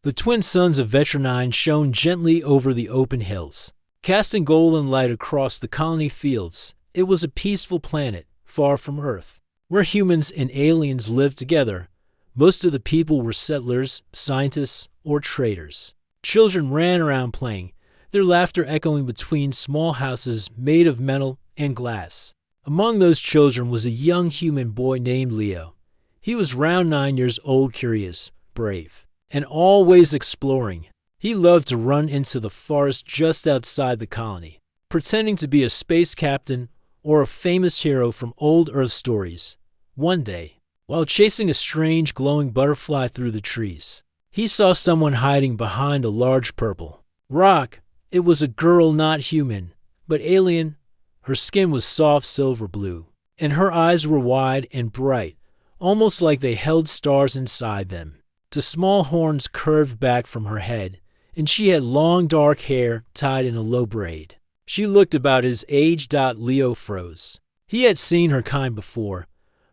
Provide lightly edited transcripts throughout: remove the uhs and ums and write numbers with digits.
The twin suns of Vetronine shone gently over the open hills, casting golden light across the colony fields. It was a peaceful planet, far from Earth, where humans and aliens lived together. Most of the people were settlers, scientists, or traders. Children ran around playing, their laughter echoing between small houses made of metal and glass. Among those children was a young human boy named Leo. He was round 9 years old, curious, brave, and always exploring. He loved to run into the forest just outside the colony, pretending to be a space captain or a famous hero from old Earth stories. One day, while chasing a strange glowing butterfly through the trees, he saw someone hiding behind a large purple rock. It was a girl, not human, but alien. Her skin was soft silver blue, and her eyes were wide and bright, almost like they held stars inside them. The small horns curved back from her head, and she had long dark hair tied in a low braid. She looked about his age. Leo froze. He had seen her kind before,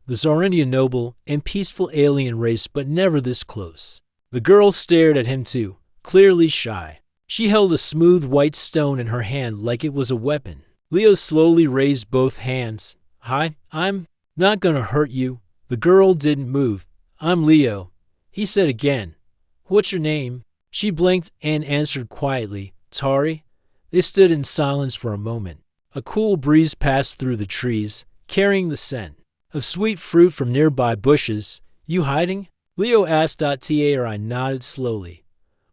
the Zarindian noble and peaceful alien race, but never this close. The girl stared at him too, clearly shy. She held a smooth white stone in her hand like it was a weapon. Leo slowly raised both hands. "Hi, I'm not gonna hurt you." The girl didn't move. "I'm Leo," he said again. "What's your name?" She blinked and answered quietly, "Tari." They stood in silence for a moment. A cool breeze passed through the trees, carrying the scent of sweet fruit from nearby bushes. "You hiding?" Leo asked. Tari nodded slowly.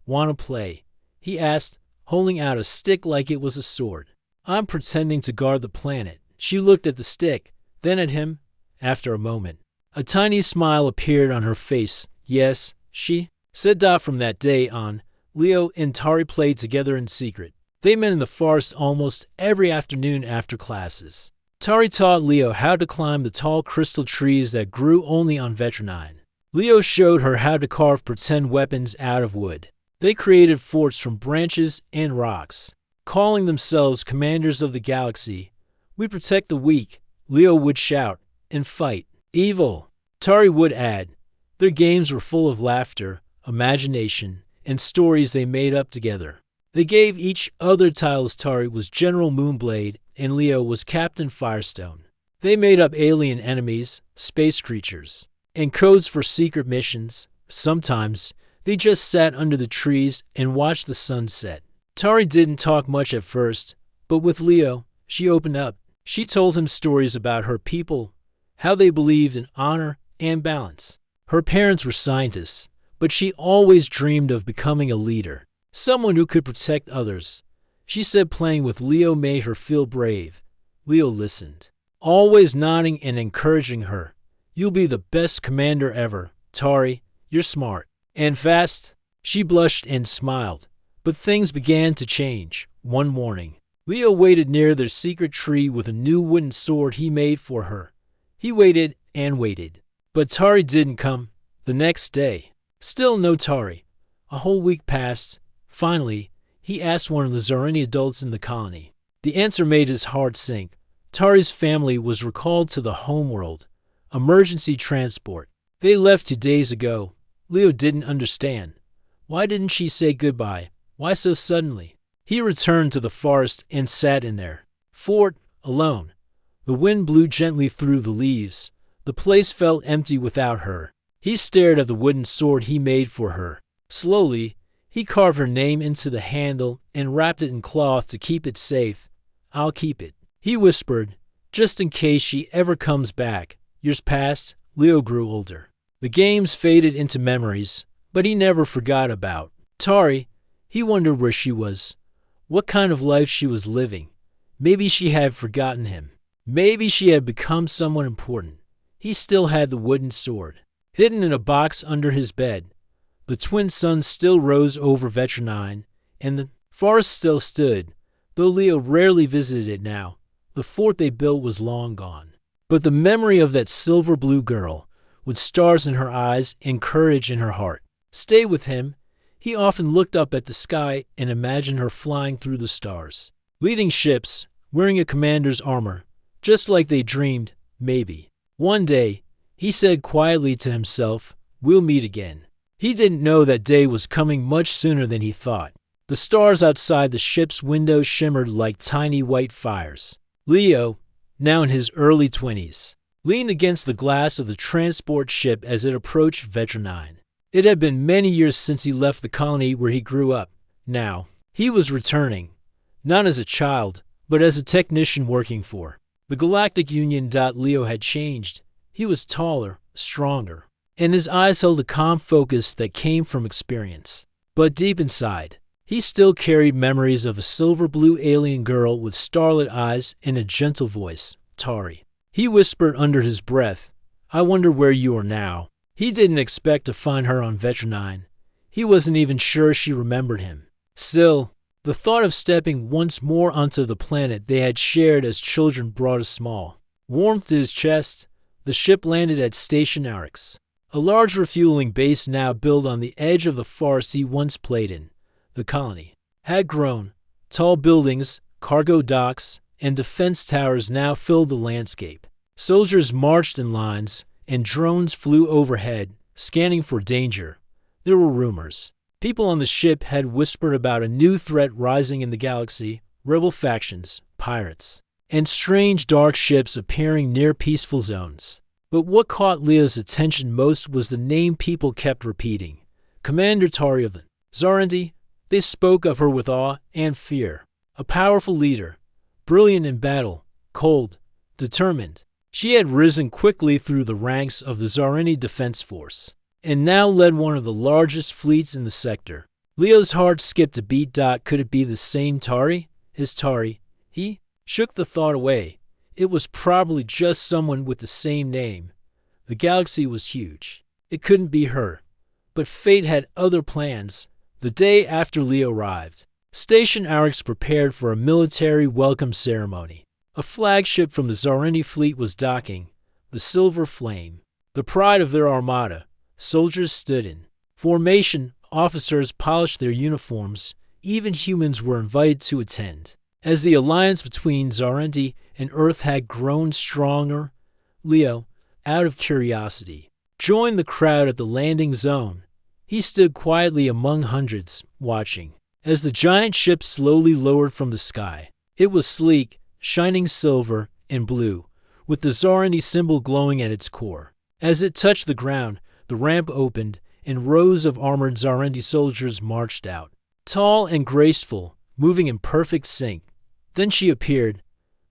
"Wanna play?" he asked, holding out a stick like it was a sword. "I'm pretending to guard the planet." She looked at the stick, then at him. After a moment, a tiny smile appeared on her face. "Yes," she said. From that day on, Leo and Tari played together in secret. They met in the forest almost every afternoon after classes. Tari taught Leo how to climb the tall crystal trees that grew only on Vetronine. Leo showed her how to carve pretend weapons out of wood. They created forts from branches and rocks, calling themselves commanders of the galaxy. "We protect the weak," Leo would shout, "and fight evil," Tari would add. Their games were full of laughter, imagination, and stories they made up together. They gave each other titles. Tari was General Moonblade, and Leo was Captain Firestone. They made up alien enemies, space creatures, and codes for secret missions. Sometimes, they just sat under the trees and watched the sun set. Tari didn't talk much at first, but with Leo, she opened up. She told him stories about her people, how they believed in honor and balance. Her parents were scientists, but she always dreamed of becoming a leader, someone who could protect others. She said playing with Leo made her feel brave. Leo listened, always nodding and encouraging her. "You'll be the best commander ever, Tari. You're smart and fast." She blushed and smiled, but things began to change. One morning, Leo waited near their secret tree with a new wooden sword he made for her. He waited and waited, but Tari didn't come. The next day, still no Tari. A whole week passed. Finally, he asked one of the Zarini adults in the colony. The answer made his heart sink. Tari's family was recalled to the homeworld. Emergency transport. They left 2 days ago. Leo didn't understand. Why didn't she say goodbye? Why so suddenly? He returned to the forest and sat in their fort, alone. The wind blew gently through the leaves. The place felt empty without her. He stared at the wooden sword he made for her. Slowly, he carved her name into the handle and wrapped it in cloth to keep it safe. "I'll keep it," he whispered, "just in case she ever comes back." Years passed. Leo grew older. The games faded into memories, but he never forgot about Tari. He wondered where she was, what kind of life she was living. Maybe she had forgotten him. Maybe she had become someone important. He still had the wooden sword, hidden in a box under his bed. The twin suns still rose over Vetronine, and the forest still stood, though Leo rarely visited it now. The fort they built was long gone. But the memory of that silver-blue girl, with stars in her eyes and courage in her heart, stayed with him. He often looked up at the sky and imagined her flying through the stars, leading ships, wearing a commander's armor, just like they dreamed. Maybe one day, he said quietly to himself, "We'll meet again." He didn't know that day was coming much sooner than he thought. The stars outside the ship's window shimmered like tiny white fires. Leo, now in his early 20s, leaned against the glass of the transport ship as it approached Vetra 9. It had been many years since he left the colony where he grew up. Now, he was returning, not as a child, but as a technician working for the Galactic Union. Leo had changed. He was taller, stronger, and his eyes held a calm focus that came from experience. But deep inside, he still carried memories of a silver-blue alien girl with starlit eyes and a gentle voice, Tari. He whispered under his breath, "I wonder where you are now." He didn't expect to find her on Vetra 9. He wasn't even sure she remembered him. Still, the thought of stepping once more onto the planet they had shared as children brought a small warmth to his chest. The ship landed at Station Orcs, a large refueling base now built on the edge of the forest he once played in. The colony had grown. Tall buildings, cargo docks, and defense towers now filled the landscape. Soldiers marched in lines, and drones flew overhead, scanning for danger. There were rumors. People on the ship had whispered about a new threat rising in the galaxy, rebel factions, pirates, and strange dark ships appearing near peaceful zones. But what caught Leo's attention most was the name people kept repeating. Commander Tari of the Zarendi. They spoke of her with awe and fear. A powerful leader, brilliant in battle, cold, determined. She had risen quickly through the ranks of the Zarendi Defense Force, and now led one of the largest fleets in the sector. Leo's heart skipped a beat. Could it be the same Tari? His Tari? He shook the thought away. It was probably just someone with the same name. The galaxy was huge. It couldn't be her. But fate had other plans. The day after Leo arrived, Station Orcs prepared for a military welcome ceremony. A flagship from the Zarendi fleet was docking, the Silver Flame, the pride of their armada. Soldiers stood in formation, officers polished their uniforms, even humans were invited to attend. As the alliance between Zarendi and Earth had grown stronger, Leo, out of curiosity, joined the crowd at the landing zone. He stood quietly among hundreds, watching, as the giant ship slowly lowered from the sky. It was sleek, shining silver and blue, with the Zarendi symbol glowing at its core. As it touched the ground, the ramp opened, and rows of armored Zarendi soldiers marched out, tall and graceful, moving in perfect sync. Then she appeared.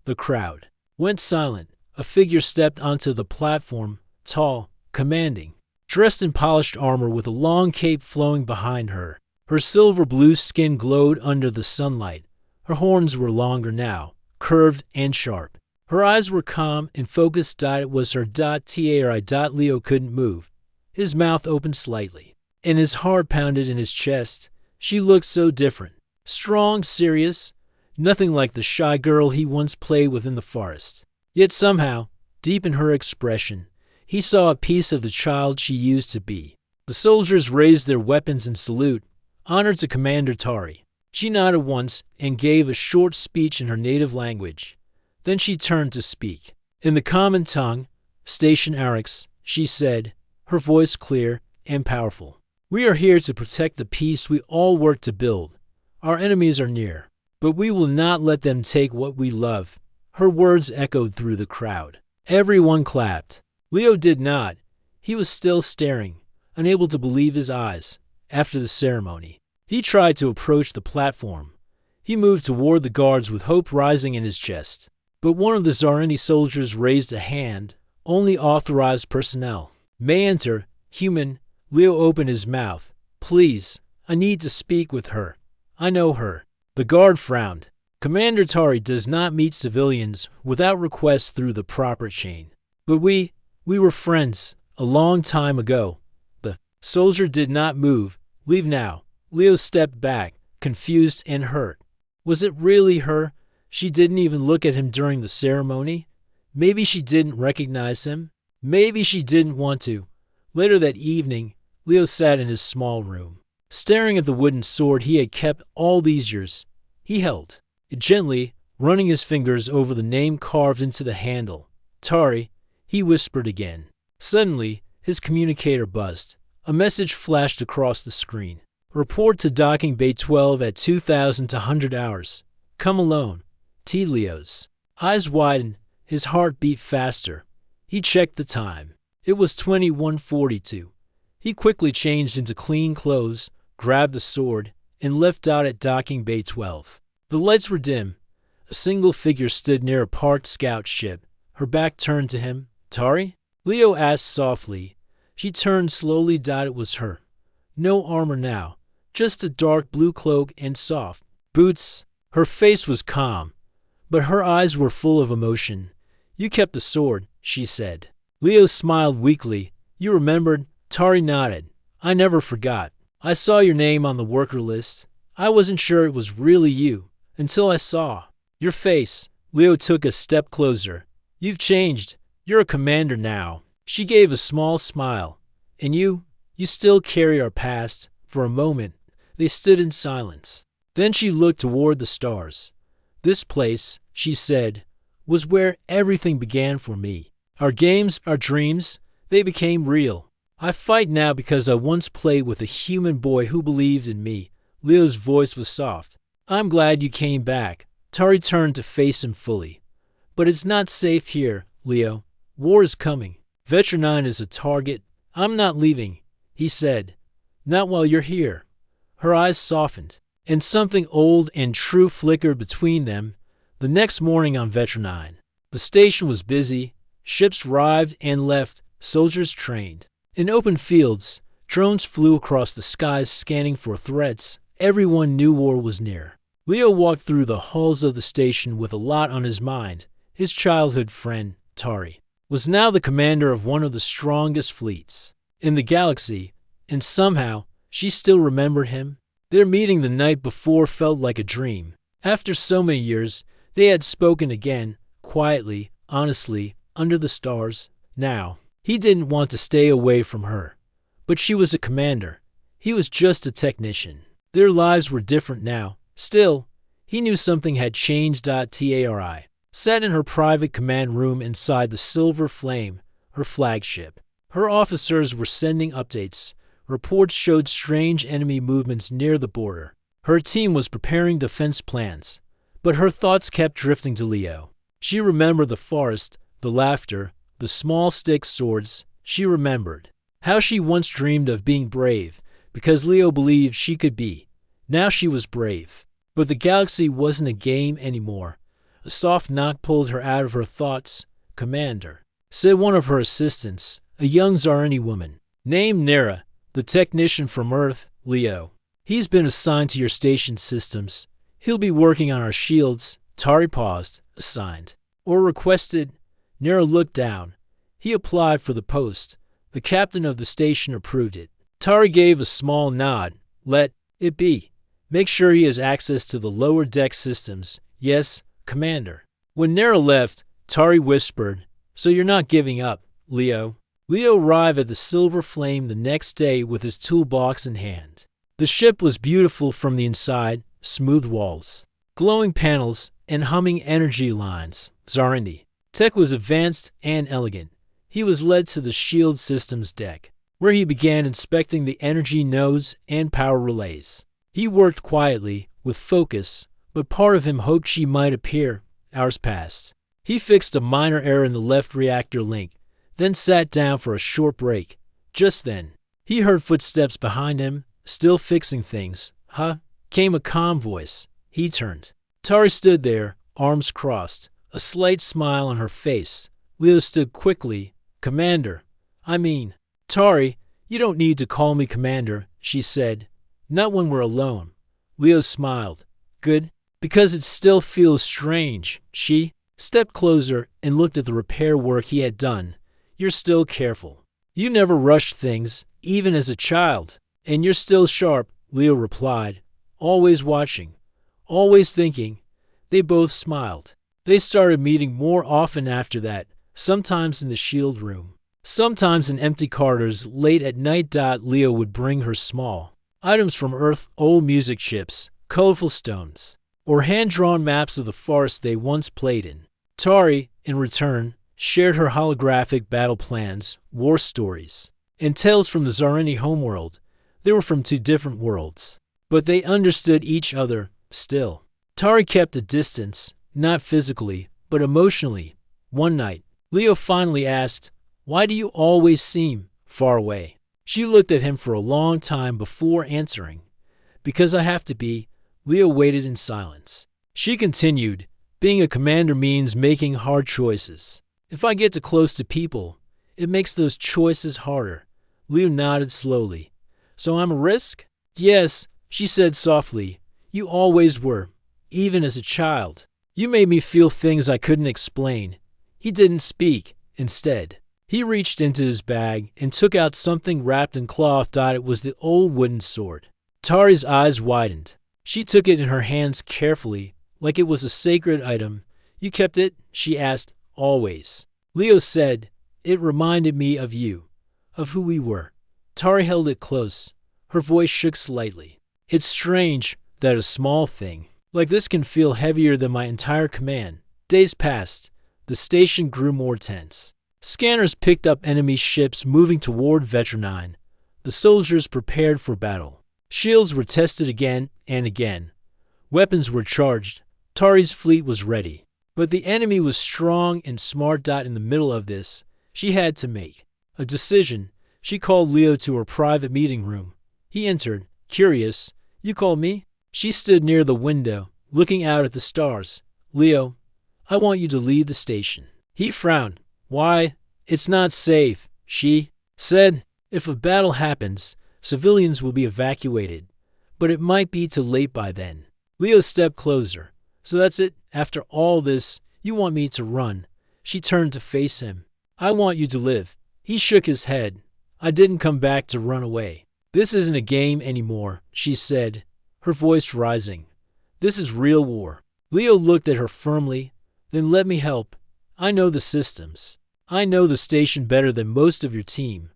The crowd went silent. A figure stepped onto the platform, tall, commanding, dressed in polished armor with a long cape flowing behind her. Her silver-blue skin glowed under the sunlight. Her horns were longer now, curved and sharp. Her eyes were calm and focused. It was her Tari. Leo couldn't move. His mouth opened slightly, and his heart pounded in his chest. She looked so different. Strong, serious, nothing like the shy girl he once played with in the forest. Yet somehow, deep in her expression, he saw a piece of the child she used to be. The soldiers raised their weapons in salute, honor to Commander Tari. She nodded once and gave a short speech in her native language. Then she turned to speak. In the common tongue, Station Orcs, she said, her voice clear and powerful. "We are here to protect the peace we all work to build. Our enemies are near, but we will not let them take what we love." Her words echoed through the crowd. Everyone clapped. Leo did not. He was still staring, unable to believe his eyes. After the ceremony, he tried to approach the platform. He moved toward the guards with hope rising in his chest. But one of the Zarendi soldiers raised a hand. Only authorized personnel may enter. Human. Leo opened his mouth. "Please, I need to speak with her. I know her." The guard frowned. Commander Tari does not meet civilians without request through the proper chain. "But we were friends a long time ago." The soldier did not move. "Leave now." Leo stepped back, confused and hurt. Was it really her? She didn't even look at him during the ceremony. Maybe she didn't recognize him. Maybe she didn't want to. Later that evening, Leo sat in his small room, staring at the wooden sword he had kept all these years. He held it gently, running his fingers over the name carved into the handle. "Tari," he whispered again. Suddenly, his communicator buzzed. A message flashed across the screen. Report to docking bay 12 at 2,200 hours. Come alone. T. Leo's eyes widened. His heart beat faster. He checked the time. It was 21:42. He quickly changed into clean clothes, grabbed the sword, and left out at docking bay 12. The lights were dim. A single figure stood near a parked scout ship, her back turned to him. Tari? Leo asked softly. She turned slowly. It was her. No armor now, just a dark blue cloak and soft boots. Her face was calm, but her eyes were full of emotion. You kept the sword, she said. Leo smiled weakly. You remembered? Tari nodded. I never forgot. I saw your name on the worker list. I wasn't sure it was really you, until I saw your face. Leo took a step closer. You've changed. You're a commander now. She gave a small smile. And you still carry our past. For a moment, they stood in silence. Then she looked toward the stars. This place, she said, was where everything began for me. Our games, our dreams, they became real. I fight now because I once played with a human boy who believed in me. Leo's voice was soft. I'm glad you came back. Tari turned to face him fully. But it's not safe here, Leo. War is coming. Veteran 9 is a target. I'm not leaving, he said. Not while you're here. Her eyes softened, and something old and true flickered between them. The next morning on Veteran 9, the station was busy. Ships arrived and left, soldiers trained. In open fields, drones flew across the skies scanning for threats. Everyone knew war was near. Leo walked through the halls of the station with a lot on his mind. His childhood friend, Tari, was now the commander of one of the strongest fleets in the galaxy, and somehow she still remembered him. Their meeting the night before felt like a dream. After so many years, they had spoken again, quietly, honestly, under the stars. Now, he didn't want to stay away from her. But she was a commander. He was just a technician. Their lives were different now. Still, he knew something had changed. Tari sat in her private command room inside the Silver Flame, her flagship. Her officers were sending updates. Reports showed strange enemy movements near the border. Her team was preparing defense plans. But her thoughts kept drifting to Leo. She remembered the forest, the laughter, the small stick swords. She remembered how she once dreamed of being brave, because Leo believed she could be. Now she was brave. But the galaxy wasn't a game anymore. A soft knock pulled her out of her thoughts. Commander, said one of her assistants, a young Zarani woman, named Nera, the technician from Earth. Leo, he's been assigned to your station systems. He'll be working on our shields. Tari paused. Assigned. Or requested. Nera looked down. He applied for the post. The captain of the station approved it. Tari gave a small nod. Let it be. Make sure he has access to the lower deck systems. Yes, Commander. When Nera left, Tari whispered, So you're not giving up, Leo? Leo arrived at the Silver Flame the next day with his toolbox in hand. The ship was beautiful from the inside, smooth walls, glowing panels, and humming energy lines. Zarindi. Tech was advanced and elegant. He was led to the shield systems deck, where he began inspecting the energy nodes and power relays. He worked quietly, with focus, but part of him hoped she might appear. Hours passed. He fixed a minor error in the left reactor link, then sat down for a short break. Just then, he heard footsteps behind him, still fixing things. Huh? Came a calm voice. He turned. Tari stood there, arms crossed, a slight smile on her face. Leo stood quickly. Commander. Tari, you don't need to call me Commander, she said. Not when we're alone. Leo smiled. Good, because it still feels strange. She stepped closer and looked at the repair work he had done. You're still careful. You never rushed things, even as a child. And you're still sharp, Leo replied. Always watching. Always thinking. They both smiled. They started meeting more often after that, sometimes in the shield room, sometimes in empty corridors late at night. Leo would bring her small items from Earth, old music chips, colorful stones, or hand-drawn maps of the forest they once played in. Tari, in return, shared her holographic battle plans, war stories, and Tales from the Zarini homeworld. They were from two different worlds, but they understood each other still. Tari kept a distance, not physically, but emotionally. One night, Leo finally asked, "Why do you always seem far away?" She looked at him for a long time before answering. "Because I have to be." Leo waited in silence. She continued, "Being a commander means making hard choices. If I get too close to people, it makes those choices harder." Leo nodded slowly. "So I'm a risk?" "Yes," she said softly. "You always were, even as a child. You made me feel things I couldn't explain." He didn't speak. Instead, he reached into his bag and took out something wrapped in cloth. It was the old wooden sword. Tari's eyes widened. She took it in her hands carefully, like it was a sacred item. "You kept it?" she asked. "Always." Leo said, "It reminded me of you, of who we were." Tari held it close. Her voice shook slightly. "It's strange that a small thing like this can feel heavier than my entire command." Days passed. The station grew more tense. Scanners picked up enemy ships moving toward Vetranine. The soldiers prepared for battle. Shields were tested again and again. Weapons were charged. Tari's fleet was ready. But the enemy was strong and smart. In the middle of this, she had to make a decision. She called Leo to her private meeting room. He entered, curious. "You called me?" She stood near the window, looking out at the stars. "Leo, I want you to lead the station." He frowned. "Why? It's not safe," she said. "If a battle happens, civilians will be evacuated, but it might be too late by then." Leo stepped closer. "So that's it? After all this, you want me to run?" She turned to face him. "I want you to live." He shook his head. "I didn't come back to run away." "This isn't a game anymore," she said, her voice rising. "This is real war." Leo looked at her firmly. "Then let me help. I know the systems. I know the station better than most of your team.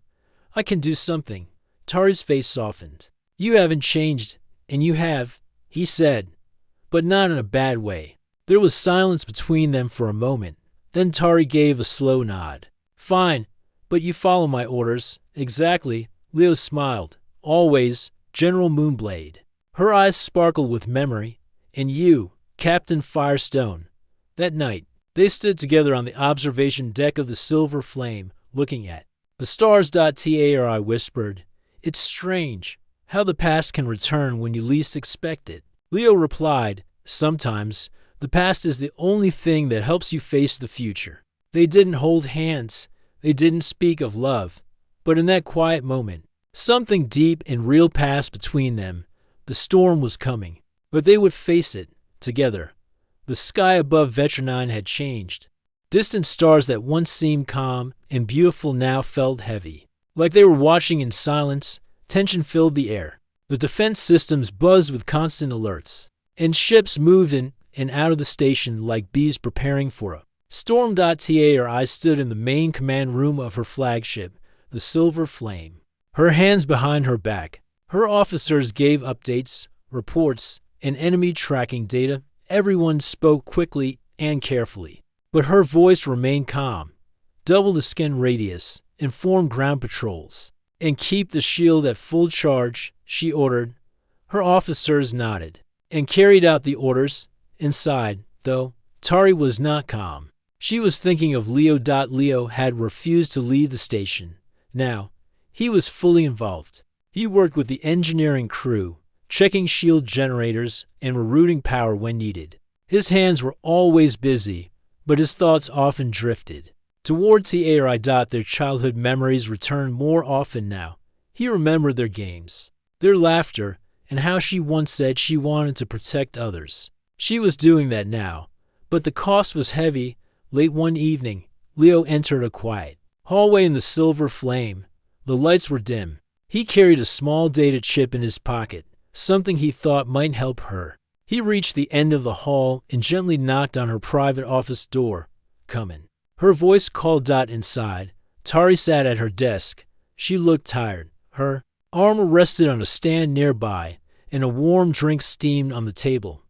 I can do something." Tari's face softened. "You haven't changed, and you have," he said, but not in a bad way. There was silence between them for a moment. Then Tari gave a slow nod. "Fine, but you follow my orders." "Exactly." Leo smiled. "Always, General Moonblade." Her eyes sparkled with memory. "And you, Captain Firestone." That night, they stood together on the observation deck of the Silver Flame, looking at the stars. Tari whispered, "It's strange how the past can return when you least expect it." Leo replied, "Sometimes the past is the only thing that helps you face the future." They didn't hold hands. They didn't speak of love. But in that quiet moment, something deep and real passed between them. The storm was coming, but they would face it together. The sky above Vetranine had changed. Distant stars that once seemed calm and beautiful now felt heavy. Like they were watching in silence, tension filled the air. The defense systems buzzed with constant alerts, and ships moved in and out of the station like bees preparing for a storm. Tari stood in the main command room of her flagship, the Silver Flame, her hands behind her back. Her officers gave updates, reports, and enemy tracking data. Everyone spoke quickly and carefully, but her voice remained calm. "Double the scan radius, inform ground patrols, and keep the shield at full charge," she ordered. Her officers nodded and carried out the orders. Inside, though, Tari was not calm. She was thinking of Leo. Leo had refused to leave the station. Now, he was fully involved. He worked with the engineering crew, checking shield generators and rerouting power when needed. His hands were always busy, but his thoughts often drifted toward Tari. Their childhood memories returned more often now. He remembered their games, their laughter, and how she once said she wanted to protect others. She was doing that now, but the cost was heavy. Late one evening, Leo entered a quiet hallway in the Silver Flame. The lights were dim. He carried a small data chip in his pocket, something he thought might help her. He reached the end of the hall and gently knocked on her private office door. "Come in." Her voice called. Inside, Tari sat at her desk. She looked tired. Her arm rested on a stand nearby, and a warm drink steamed on the table.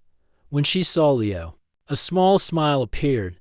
When she saw Leo, a small smile appeared.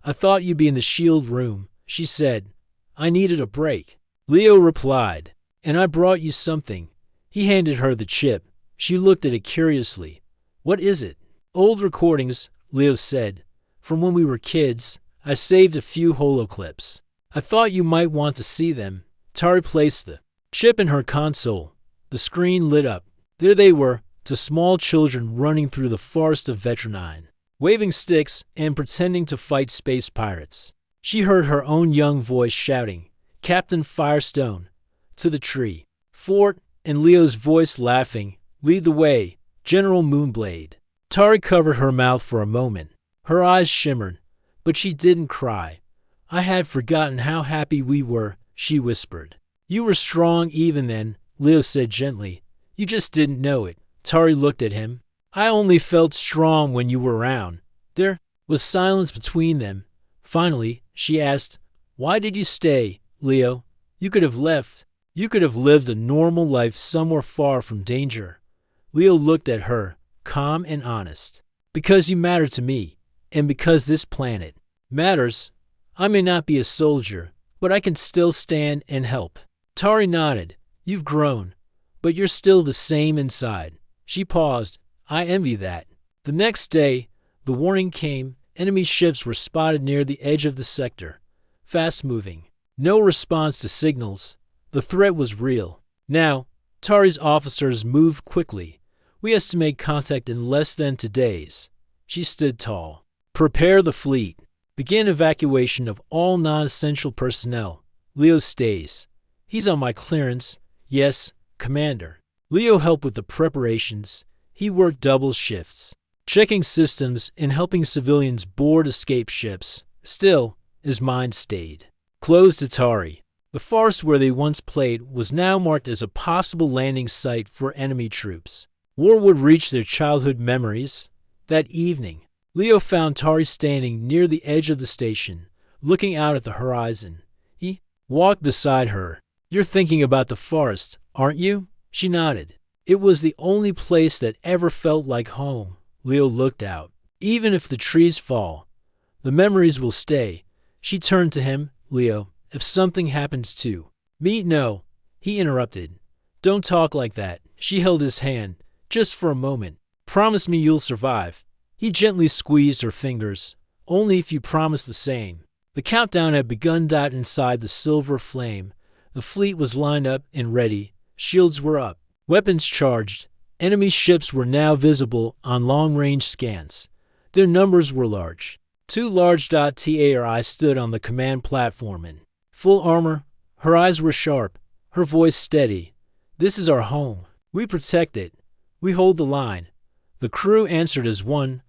"I thought you'd be in the shield room," she said. "I needed a break." Leo replied. And I brought you something. He handed her the chip. She looked at it curiously. What is it? Old recordings, Leo said. From when we were kids. I saved a few holoclips. I thought you might want to see them. Tari placed the chip in her console. The screen lit up. There they were, two small children running through the forest of Vetronine, waving sticks and pretending to fight space pirates. She heard her own young voice shouting, Captain Firestone, to the tree. Fort, and Leo's voice laughing, lead the way, General Moonblade. Tari covered her mouth for a moment. Her eyes shimmered, but she didn't cry. I had forgotten how happy we were, she whispered. You were strong even then, Leo said gently. You just didn't know it. Tari looked at him. I only felt strong when you were around. There was silence between them. Finally, she asked, Why did you stay, Leo? You could have left. You could have lived a normal life somewhere far from danger. Leo looked at her, calm and honest. Because you matter to me, and because this planet matters. I may not be a soldier, but I can still stand and help. Tari nodded. You've grown, but you're still the same inside. She paused. I envy that. The next day, the warning came. Enemy ships were spotted near the edge of the sector, fast-moving. No response to signals. The threat was real. Now, Tari's officers moved quickly. We estimate contact in less than 2 days. She stood tall. Prepare the fleet. Begin evacuation of all non-essential personnel. Leo stays. He's on my clearance. Yes, Commander. Leo helped with the preparations. He worked double shifts, checking systems and helping civilians board escape ships. Still, his mind stayed closed to Tari. The forest where they once played was now marked as a possible landing site for enemy troops. War would reach their childhood memories. That evening, Leo found Tari standing near the edge of the station, looking out at the horizon. He walked beside her. You're thinking about the forest, aren't you? She nodded. It was the only place that ever felt like home. Leo looked out. Even if the trees fall, the memories will stay. She turned to him. Leo, if something happens to me, no. He interrupted. Don't talk like that. She held his hand. Just for a moment. Promise me you'll survive. He gently squeezed her fingers. Only if you promise the same. The countdown had begun. Inside the silver flame, the fleet was lined up and ready. Shields were up. Weapons charged. Enemy ships were now visible on long-range scans. Their numbers were large. 2 large TARI stood on the command platform in full armor. Her eyes were sharp, her voice steady. This is our home. We protect it. We hold the line. The crew answered as one.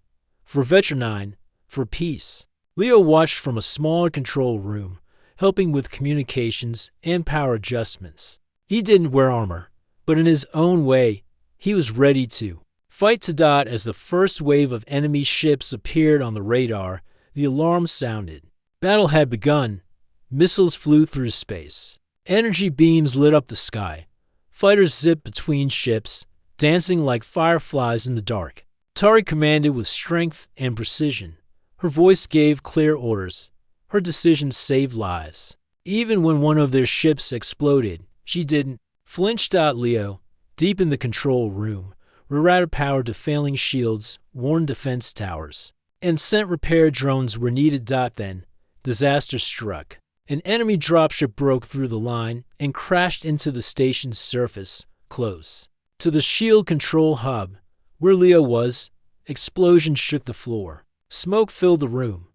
For Vetronine, for peace. Leo watched from a smaller control room, helping with communications and power adjustments. He didn't wear armor, but in his own way, he was ready to fight to dot. As the first wave of enemy ships appeared on the radar, the alarm sounded. Battle had begun. Missiles flew through space. Energy beams lit up the sky. Fighters zipped between ships, dancing like fireflies in the dark. Tari commanded with strength and precision. Her voice gave clear orders. Her decisions saved lives. Even when one of their ships exploded, she didn't flinch. Leo, deep in the control room, rerouted power to failing shields, warned defense towers, and sent repair drones where needed. Then, disaster struck. An enemy dropship broke through the line and crashed into the station's surface, close to the shield control hub. Where Leo was, explosions shook the floor. Smoke filled the room.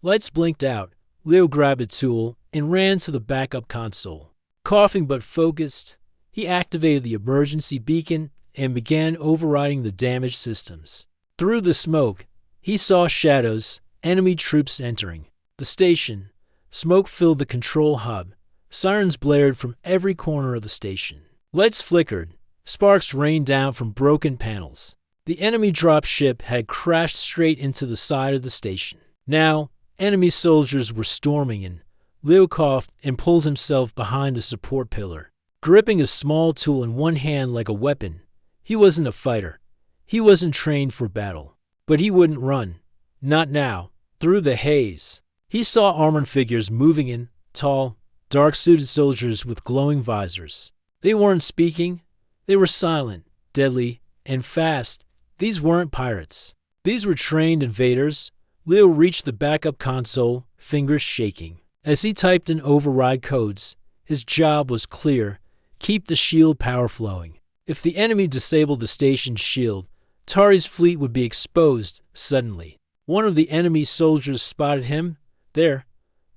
Lights blinked out. Leo grabbed a tool and ran to the backup console. Coughing but focused, he activated the emergency beacon and began overriding the damaged systems. Through the smoke, he saw shadows, enemy troops entering the station. Smoke filled the control hub. Sirens blared from every corner of the station. Lights flickered. Sparks rained down from broken panels. The enemy dropship had crashed straight into the side of the station. Now, enemy soldiers were storming in. Leo coughed and pulled himself behind a support pillar, gripping a small tool in one hand like a weapon. He wasn't a fighter. He wasn't trained for battle. But he wouldn't run. Not now. Through the haze, he saw armored figures moving in, tall, dark-suited soldiers with glowing visors. They weren't speaking. They were silent, deadly, and fast. These weren't pirates. These were trained invaders. Leo reached the backup console, fingers shaking. As he typed in override codes, his job was clear: keep the shield power flowing. If the enemy disabled the station's shield, Tari's fleet would be exposed suddenly. One of the enemy soldiers spotted him. There,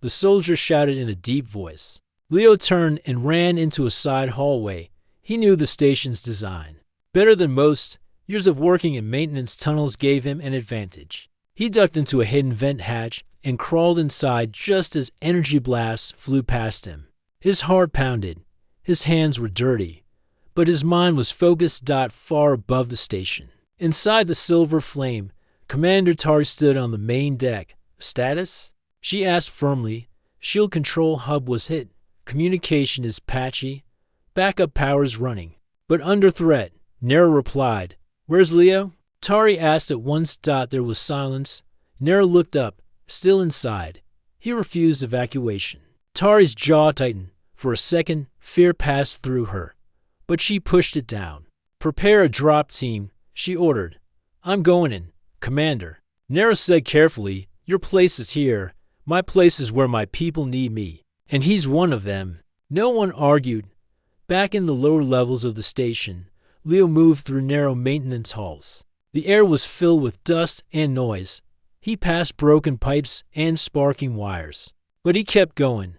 the soldier shouted in a deep voice. Leo turned and ran into a side hallway. He knew the station's design. Better than most, years of working in maintenance tunnels gave him an advantage. He ducked into a hidden vent hatch and crawled inside just as energy blasts flew past him. His heart pounded. His hands were dirty, but his mind was focused. Far above the station. Inside the silver flame, Commander Tari stood on the main deck. Status? She asked firmly. Shield control hub was hit. Communication is patchy. Backup powers running. But under threat. Nera replied. Where's Leo? Tari asked at once. There was silence. Nera looked up. Still inside. He refused evacuation. Tari's jaw tightened. For a second, fear passed through her. But she pushed it down. Prepare a drop team, she ordered. I'm going in, Commander. Nera said carefully, your place is here. My place is where my people need me. And he's one of them. No one argued. Back in the lower levels of the station, Leo moved through narrow maintenance halls. The air was filled with dust and noise. He passed broken pipes and sparking wires. But he kept going.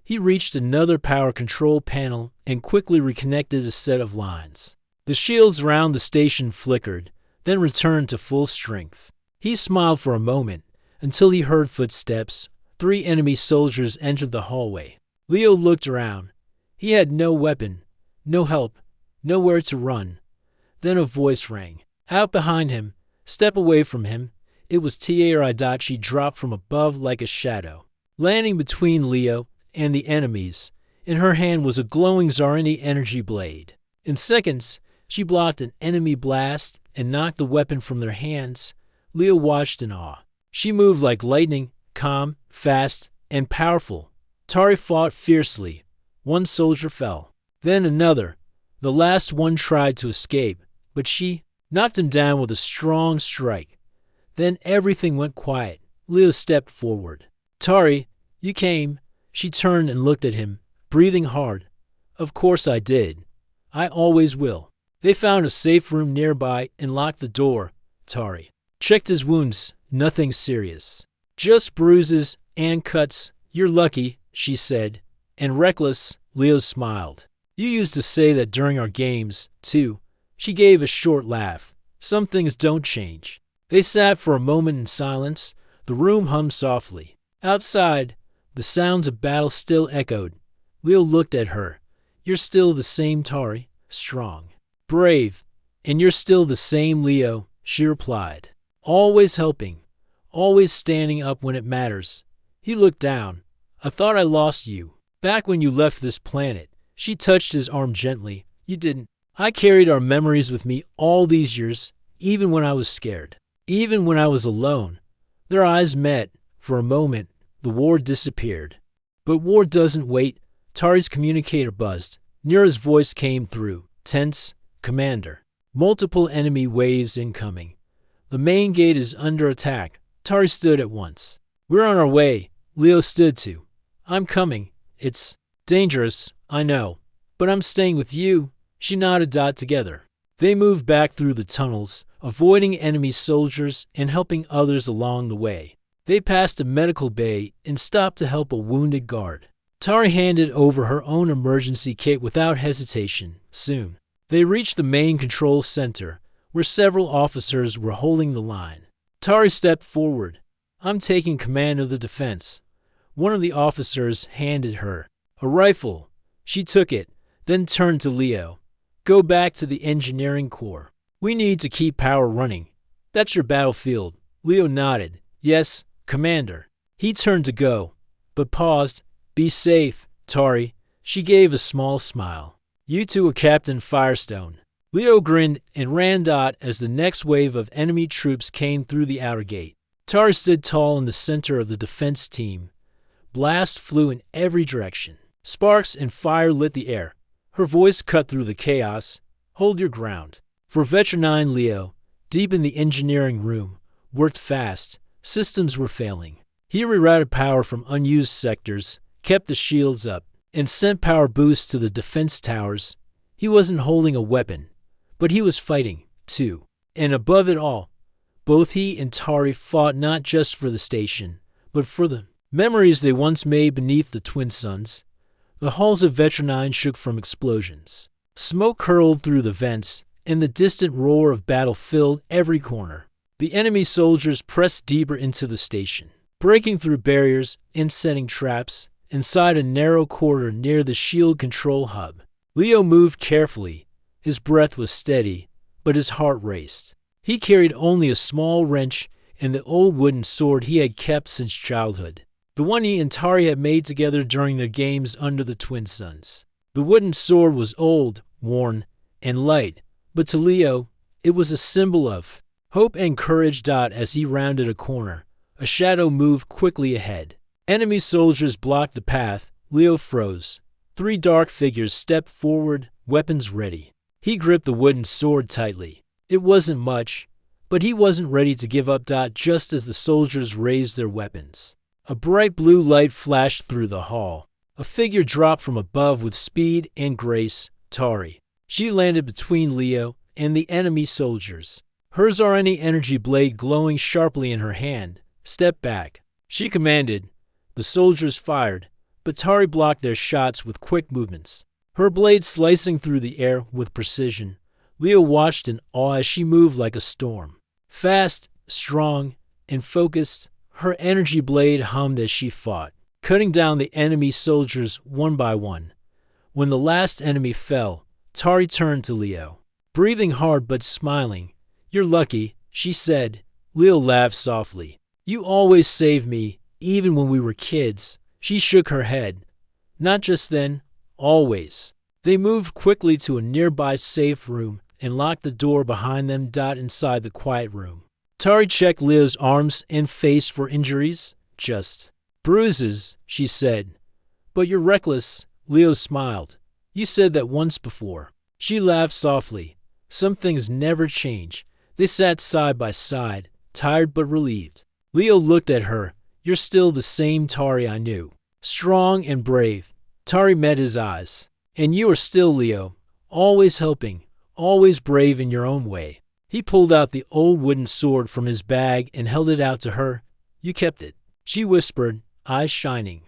He reached another power control panel and quickly reconnected a set of lines. The shields around the station flickered, then returned to full strength. He smiled for a moment until he heard footsteps. 3 enemy soldiers entered the hallway. Leo looked around. He had no weapon, no help, nowhere to run. Then a voice rang. Out behind him, step away from him. It was Tia. She dropped from above like a shadow, landing between Leo and the enemies. In her hand was a glowing Zarini energy blade. In seconds, she blocked an enemy blast and knocked the weapon from their hands. Leo watched in awe. She moved like lightning, calm, fast, and powerful. Tari fought fiercely. 1 soldier fell. Then another. The last one tried to escape, but she knocked him down with a strong strike. Then everything went quiet. Leo stepped forward. Tari, you came. She turned and looked at him, breathing hard. Of course I did. I always will. They found a safe room nearby and locked the door. Tari checked his wounds. Nothing serious. Just bruises and cuts. You're lucky, she said. And reckless, Leo smiled. You used to say that during our games, too. She gave a short laugh. Some things don't change. They sat for a moment in silence. The room hummed softly. Outside, the sounds of battle still echoed. Leo looked at her. You're still the same Tari, strong, brave, and you're still the same Leo, she replied. Always helping, always standing up when it matters. He looked down. I thought I lost you. Back when you left this planet. She touched his arm gently. You didn't. I carried our memories with me all these years, even when I was scared, even when I was alone. Their eyes met. For a moment, the war disappeared. But war doesn't wait. Tari's communicator buzzed. Nera's voice came through. Tense, Commander. Multiple enemy waves incoming. The main gate is under attack. Tari stood at once. We're on our way. Leo stood too. I'm coming. It's dangerous, I know. But I'm staying with you. She nodded. Together. They moved back through the tunnels, avoiding enemy soldiers and helping others along the way. They passed a medical bay and stopped to help a wounded guard. Tari handed over her own emergency kit without hesitation. Soon, they reached the main control center, where several officers were holding the line. Tari stepped forward. I'm taking command of the defense. One of the officers handed her a rifle. She took it, then turned to Leo. Go back to the engineering core. We need to keep power running. That's your battlefield. Leo nodded. Yes, Commander. He turned to go, but paused. Be safe, Tari. She gave a small smile. You two are Captain Firestone. Leo grinned and ran. As the next wave of enemy troops came through the outer gate. Tari stood tall in the center of the defense team. Blasts flew in every direction. Sparks and fire lit the air. Her voice cut through the chaos. Hold your ground. For Veteran 9, Leo, deep in the engineering room, worked fast. Systems were failing. He rerouted power from unused sectors, kept the shields up, and sent power boosts to the defense towers. He wasn't holding a weapon, but he was fighting, too. And above it all, both he and Tari fought not just for the station, but for the memories they once made beneath the twin suns. The halls of Veteran 9 shook from explosions. Smoke curled through the vents, and the distant roar of battle filled every corner. The enemy soldiers pressed deeper into the station, breaking through barriers and setting traps inside a narrow corridor near the shield control hub. Leo moved carefully. His breath was steady, but his heart raced. He carried only a small wrench and the old wooden sword he had kept since childhood, the one he and Tari had made together during their games under the twin suns. The wooden sword was old, worn, and light, but to Leo, it was a symbol of hope and courage. As he rounded a corner, a shadow moved quickly ahead. Enemy soldiers blocked the path. Leo froze. 3 dark figures stepped forward, weapons ready. He gripped the wooden sword tightly. It wasn't much, but he wasn't ready to give up. Just as the soldiers raised their weapons, a bright blue light flashed through the hall. A figure dropped from above with speed and grace. Tari. She landed between Leo and the enemy soldiers. Her Zarani energy blade glowing sharply in her hand. Step back, she commanded. The soldiers fired, but Tari blocked their shots with quick movements, her blade slicing through the air with precision. Leo watched in awe as she moved like a storm. Fast, strong, and focused, her energy blade hummed as she fought, cutting down the enemy soldiers one by one. When the last enemy fell, Tari turned to Leo, breathing hard but smiling. "You're lucky," she said. Leo laughed softly. "You always save me, even when we were kids." She shook her head. "Not just then, always." They moved quickly to a nearby safe room and locked the door behind them. Inside the quiet room, Tari checked Leo's arms and face for injuries. "Just bruises," she said. "But you're reckless." Leo smiled. "You said that once before." She laughed softly. Some things never change. They sat side by side, tired but relieved. Leo looked at her. "You're still the same Tari I knew. Strong and brave." Tari met his eyes. "And you are still Leo, always helping, always brave in your own way." He pulled out the old wooden sword from his bag and held it out to her. "You kept it," she whispered, eyes shining.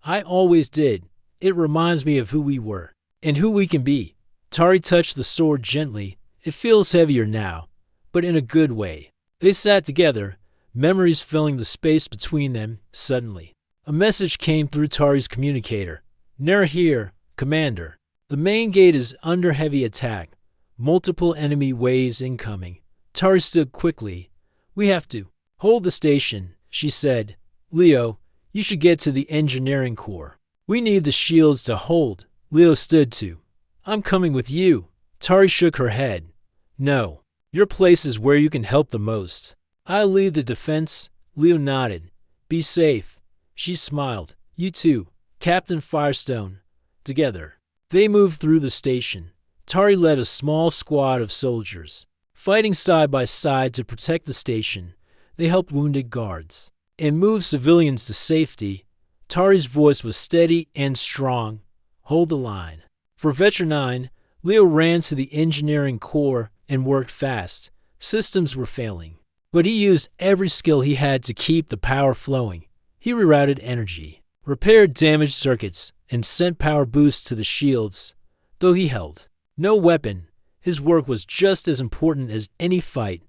"I always did. It reminds me of who we were, and who we can be." Tari touched the sword gently. "It feels heavier now, but in a good way." They sat together, memories filling the space between them. Suddenly, a message came through Tari's communicator. "Near here, Commander. The main gate is under heavy attack. Multiple enemy waves incoming." Tari stood quickly. "We have to hold the station," she said. "Leo, you should get to the engineering core. We need the shields to hold." Leo stood too. "I'm coming with you." Tari shook her head. "No, your place is where you can help the most." "I'll lead the defense." Leo nodded. "Be safe." She smiled. "You too, Captain Firestone." Together, they moved through the station. Tari led a small squad of soldiers, fighting side by side to protect the station. They helped wounded guards and moved civilians to safety. Tari's voice was steady and strong. "Hold the line." For Veteran 9, Leo ran to the engineering core and worked fast. Systems were failing, but he used every skill he had to keep the power flowing. He rerouted energy, repaired damaged circuits, and sent power boosts to the shields. Though he held no weapon, his work was just as important as any fight.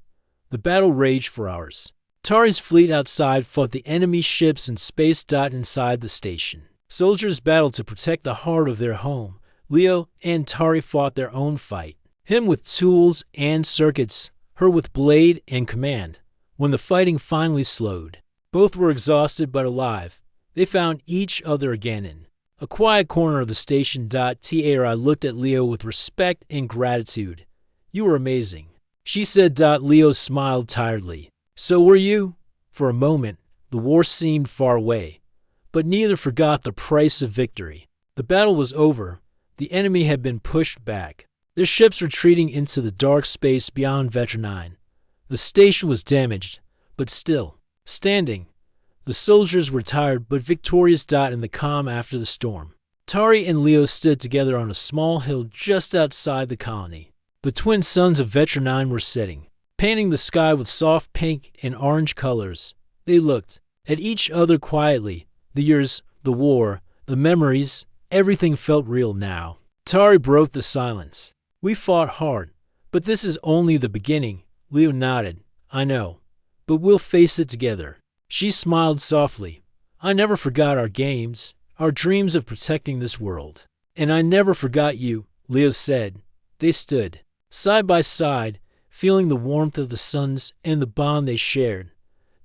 The battle raged for hours. Tari's fleet outside fought the enemy ships in space. Inside the station, soldiers battled to protect the heart of their home. Leo and Tari fought their own fight, him with tools and circuits, her with blade and command. When the fighting finally slowed, both were exhausted but alive. They found each other again in a quiet corner of the station. Tari looked at Leo with respect and gratitude. "You were amazing," she said. Leo smiled tiredly. "So were you." For a moment, the war seemed far away, but neither forgot the price of victory. The battle was over. The enemy had been pushed back, their ships retreating into the dark space beyond Vector 9. The station was damaged, but still standing. The soldiers were tired but victorious. In the calm after the storm, Tari and Leo stood together on a small hill just outside the colony. The twin suns of Vector 9 were setting, painting the sky with soft pink and orange colors. They looked at each other quietly. The years, the war, the memories, everything felt real now. Tari broke the silence. We fought hard, but this is only the beginning. Leo nodded. I know, but we'll face it together. She smiled softly. I never forgot our games, our dreams of protecting this world. And I never forgot you, Leo said. They stood, side by side, feeling the warmth of the suns and the bond they shared.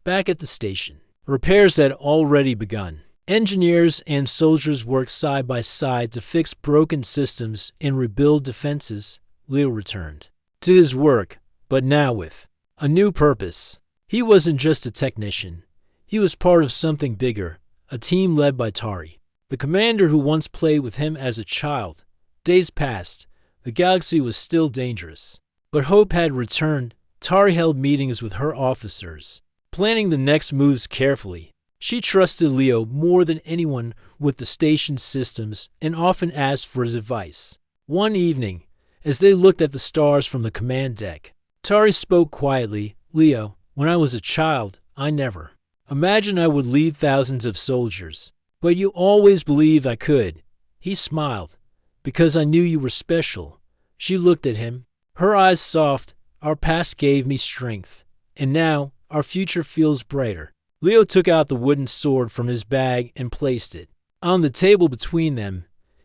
Back at the station, repairs had already begun. Engineers and soldiers worked side by side to fix broken systems and rebuild defenses. Leo returned to his work, but now with a new purpose. He wasn't just a technician. He was part of something bigger, a team led by Tari, the commander who once played with him as a child. Days passed. The galaxy was still dangerous, but hope had returned. Tari held meetings with her officers, planning the next moves carefully. She trusted Leo more than anyone with the station's systems and often asked for his advice. One evening, as they looked at the stars from the command deck, Tari spoke quietly. Leo, when I was a child, I never imagined I would lead thousands of soldiers, but you always believed I could. He smiled. Because I knew you were special. She looked at him, her eyes soft. Our past gave me strength, and now our future feels brighter. Leo took out the wooden sword from his bag and placed it on the table between them.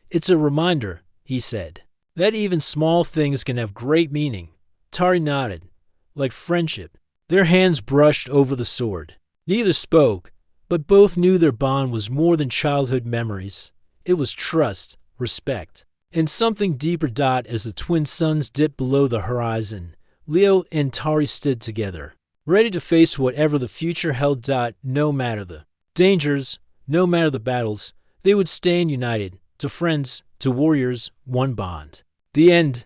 It's a reminder, he said, that even small things can have great meaning. Tari nodded. Like friendship. Their hands brushed over the sword. Neither spoke, but both knew their bond was more than childhood memories. It was trust, respect, and something deeper. As the twin suns dipped below the horizon, Leo and Tari stood together, ready to face whatever the future held. No matter the dangers, no matter the battles, they would stand united. To friends, to warriors, one bond. The end.